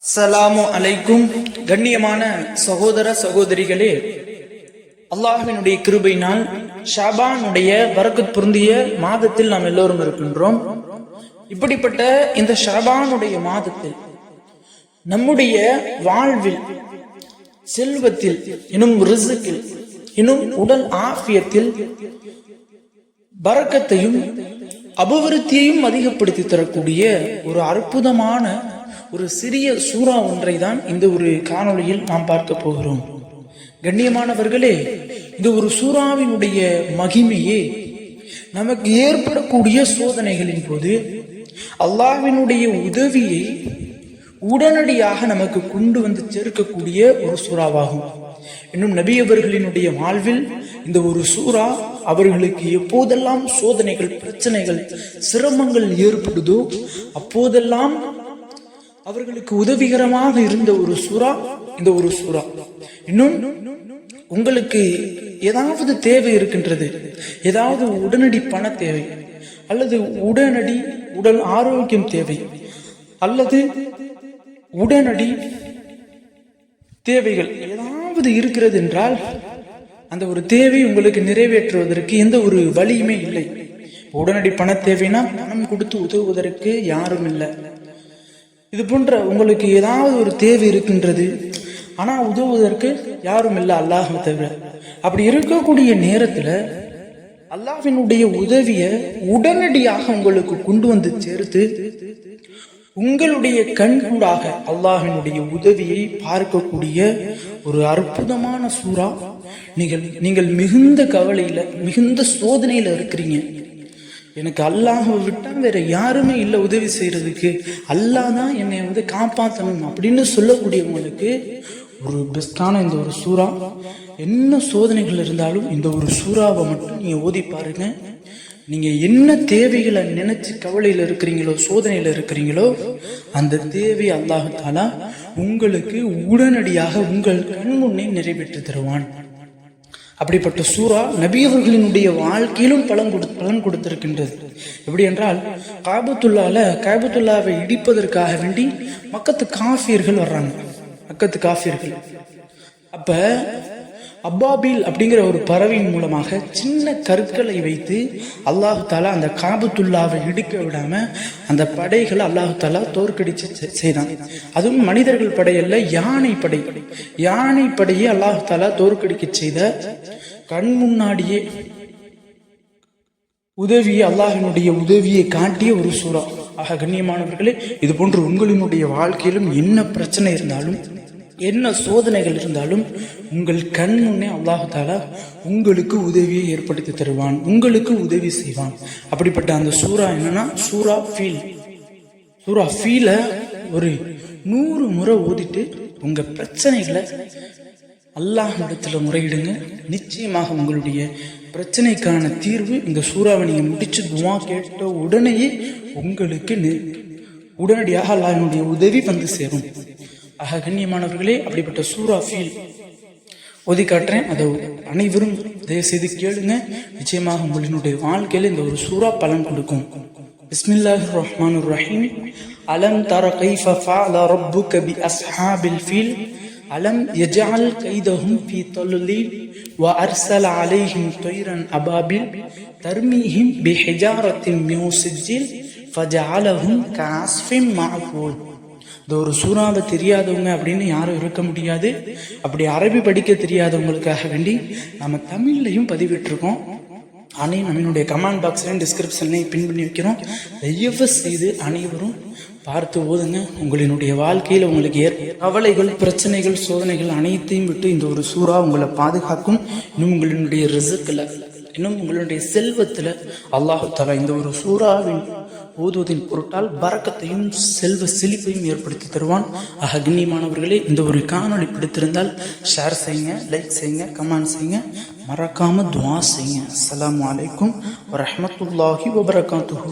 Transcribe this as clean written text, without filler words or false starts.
அஸ்ஸலாமு அலைக்கும். கண்ணியமான சகோதர சகோதரிகளே, அல்லாஹ்வினுடைய கிருபையினால் ஷாபானுடைய பரக்கத் பொருந்திய மாதத்தில் நாம் எல்லோரும் இருக்கின்றோம். இப்படிப்பட்ட இந்த ஷாபானுடைய மாதத்தில் நம்முடைய வாழ்வில், செல்வத்தில், இன்னும் ரிஸ்கில், இன்னும் உடல் ஆஃபியத்தில் பரக்கத்தையும் அபிவிருத்தியையும் அதிகப்படுத்தி தரக்கூடிய ஒரு அற்புதமான ஒரு சிறிய சூறா ஒன்றை தான் இந்த ஒரு காணொளியில் நாம் பார்க்க போகிறோம். கண்ணியமானவர்களே, இந்த ஒரு சூறாவினுடைய மகிமையே நமக்கு ஏற்படக்கூடிய சோதனைகளின் போது அல்லாஹ்வினுடைய உதவியை உடனடியாக நமக்கு கொண்டு வந்து சேர்க்கக்கூடிய ஒரு சூறாவாகும். இன்னும் நபி அவர்களினுடைய வாழ்வில் இந்த ஒரு சூறா அவர்களுக்கு எப்போதெல்லாம் சோதனைகள், பிரச்சனைகள், சிரமங்கள் ஏற்படுதோ அப்போதெல்லாம் அவர்களுக்கு உதவிகரமாக இருந்த ஒரு சூறா இந்த ஒரு சூறா. இன்னும் உங்களுக்கு ஏதாவது தேவை இருக்கின்றது, ஏதாவது உடனடி பண தேவை, அல்லது உடனடி உடல் ஆரோக்கியம் தேவை, அல்லது உடனடி தேவைகள் ஏதாவது இருக்கிறது என்றால் அந்த ஒரு தேவை உங்களுக்கு நிறைவேற்றுவதற்கு எந்த ஒரு வழியுமே இல்லை. உடனடி பண தேவைனா பணம் கொடுத்து உதவுவதற்கு யாரும் இல்லை. இது போன்ற உங்களுக்கு ஏதாவது ஒரு தேவை இருக்கின்றது, ஆனா உதவுவதற்கு யாரும் இல்லை அல்லாஹ்வை தவிர. அப்படி இருக்கக்கூடிய நேரத்துல அல்லாஹ்வினுடைய உதவியை உடனடியாக உங்களுக்கு கொண்டு வந்து சேர்த்து உங்களுடைய கண்கூடாக அல்லாஹ்வினுடைய உதவியை பார்க்கக்கூடிய ஒரு அற்புதமான சூறா. நீங்கள் மிகுந்த கவலையில, மிகுந்த சோதனையில இருக்கிறீங்க. எனக்கு அல்லாஹ்வை விட்டா வேற யாருமே இல்லை உதவி செய்யறதுக்கு, அல்லாஹ் தான் என்னை காப்பாற்றணும் அப்படின்னு சொல்லக்கூடியவங்களுக்கு ஒரு பெஸ்டான இந்த ஒரு சூறா. என்ன சோதனைகள் இருந்தாலும் இந்த ஒரு சூறாவை மட்டும் நீங்க ஓதி பாருங்க. நீங்க என்ன தேவைகளை நினைச்சு கவலையில இருக்கிறீங்களோ, சோதனையில இருக்கிறீங்களோ, அந்த தேவை அல்லாஹ் தஆலா உங்களுக்கு உடனடியாக உங்கள் கண் முன்னே நிறைவேற்றி தருவான். அப்படிப்பட்ட சூறா நபி அவர்களினுடைய வாழ்க்கையிலும் பலன் கொடுத்திருக்கின்றது. எப்படி என்றால், காபத்துல்லாவை இடிப்பதற்காக வேண்டி மக்கத்து காஃபியர்கள் வர்றாங்க. மக்கத்து காஃபியர்கள் அப்ப அப்பாபில் அப்படிங்கிற ஒரு பறவையின் மூலமாக சின்ன கற்களை வைத்து அல்லாஹு தாலா அந்த காபத்துல்லாவை இடிக்க விடாம அந்த படைகளை அல்லாஹு தாலா தோற்கடிச்சு செய்தான். அதுவும் மனிதர்கள் படையல்ல, யானை படையை அல்லாஹு தாலா தோற்கடிக்க செய்த கண் முன்னாடியே அல்லாஹினுடைய உதவியை காட்டிய ஒரு சூறா. ஆக கண்ணியமானவர்களே, இது போன்று உங்களினுடைய வாழ்க்கையிலும் என்ன பிரச்சனை இருந்தாலும், என்ன சோதனைகள் இருந்தாலும், உங்கள் கண் முன்னே அல்லாஹ் தஆலா உங்களுக்கு உதவியை ஏற்படுத்தி தருவான், உங்களுக்கு உதவி செய்வான். அப்படிப்பட்ட அந்த சூறா என்னன்னா சூறா ஃபீல ஒரு 100 முறை ஓதிட்டு உங்க பிரச்சனைகளை அல்லாஹ்விடத்துல முறையிடுங்க. நிச்சயமாக உங்களுடைய பிரச்சனைக்கான தீர்வு இந்த சூறாவை நீங்க முடிச்சு துவா கேட்ட உடனேயே உங்களுக்கு உடனடியாக அல்லாஹ்வினுடைய உதவி வந்து சேரும். ஆக கண்ணியமானவர்களே, அப்படிப்பட்ட சூறா ஃபீல் ஓதி காட்டுறேன். அதை அனைவரும் தயவு செய்து கேளுங்க. நிச்சயமாக உங்களினுடைய வாழ்க்கையில இந்த ஒரு சூறா பலன் கொடுக்கும். பிஸ்மில்லாஹிர் ரஹ்மானிர் ரஹீம். அலம் தர கைஃப ஃபஅல ரப்புக பி அஸ்ஹாபில் ஃபீல் அலம் யஜஅல் கைதஹும் ஃபீ தல்லீல் வ அர்ஸல அலைஹிம் தைரன் அபாபில் தர்மீஹிம் பிஹிஜாரத்தின் மின் சிஜ்ஜில் ஃபஜஅலஹும் கஅஸ்ஃபின் மஅகூல். இந்த ஒரு சூறாவை தெரியாதவங்க அப்படின்னு யாரும் இருக்க முடியாது. அப்படி அரபி படிக்க தெரியாதவங்களுக்காக வேண்டி நம்ம தமிழ்லையும் பதிவிட்டிருக்கோம். அனைவரும் நம்மளுடைய கமெண்ட் பாக்ஸ்லையும் டிஸ்கிரிப்ஷன்லையும் பின் பண்ணி வைக்கிறோம். தயவு செய்து அனைவரும் பார்த்து ஓதுங்க. உங்களினுடைய வாழ்க்கையில் உங்களுக்கு கவலைகள், பிரச்சனைகள், சோதனைகள் அனைத்தையும் விட்டு இந்த ஒரு சூறா உங்களை பாதுகாக்கும். இன்னும் உங்களினுடைய ரிஸ்க்ல, இன்னும் உங்களுடைய செல்வத்துல அல்லாஹ் தஆலா இந்த ஒரு சூறாவின் ஓதுவதின் பொருட்டால் பரக்கத்தையும் செல்வ செழிப்பையும் ஏற்படுத்தி தருவான். ஆக கண்ணியமானவர்களே, இந்த ஒரு காணொளி பிடித்திருந்தால் ஷேர் செய்யுங்க, லைக் செய்யுங்க, கமெண்ட் செய்யுங்க, மறக்காம துஆ செய்யுங்க. அஸ்ஸலாமு அலைக்கும் வரஹ்மத்துல்லாஹி வபரகாத்துஹு.